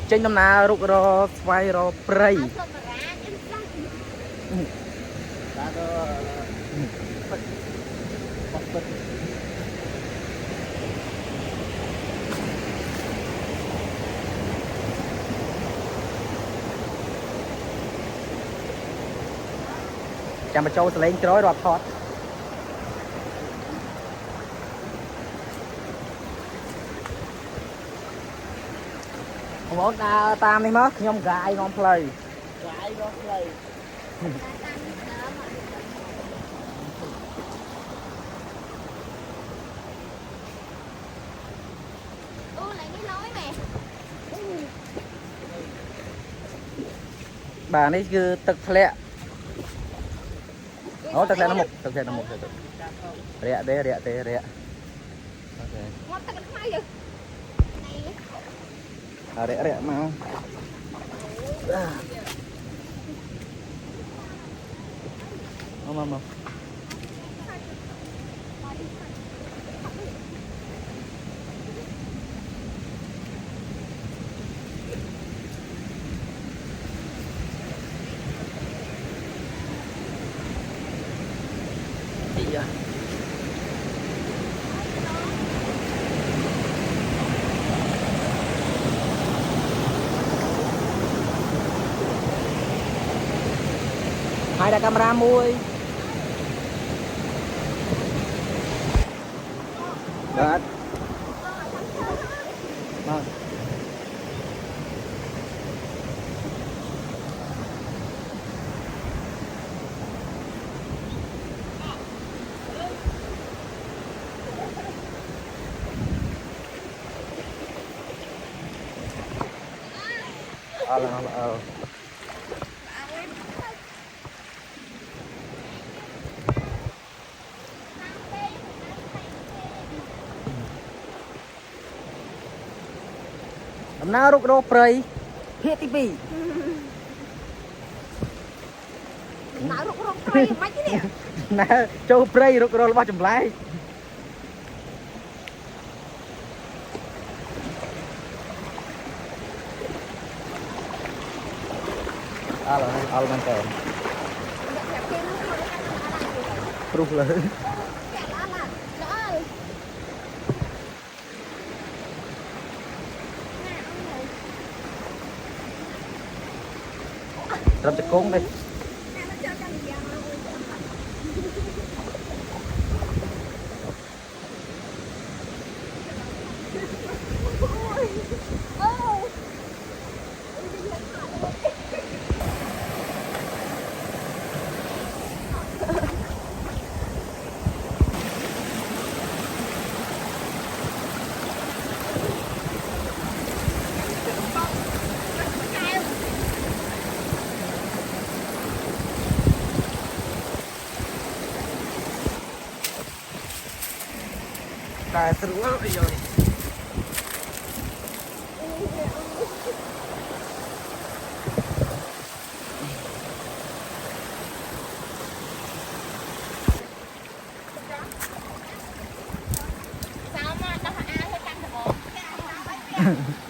trên năm nào rục ro vay ro prey chạm vào châu lên cái rồi thọt món ta tam đi mất nhom gái ngon play bà này cứ tật lẹ nó tật lẹ nó một rẻ rẻ rẻ mau mau dạ hai đài camera muiបាទបាទអរអរដំណើររុករកព្រៃភាគទី2ដំណើររុករកព្រៃមិនទេនេះណែចូលព្រៃរុករករបស់ចម្លែកអល់មែនតើព្រោះលើត្រឹមចង្គង់ទេតែស្រួលអីយល់sao mà tao phải ai hơi căng thử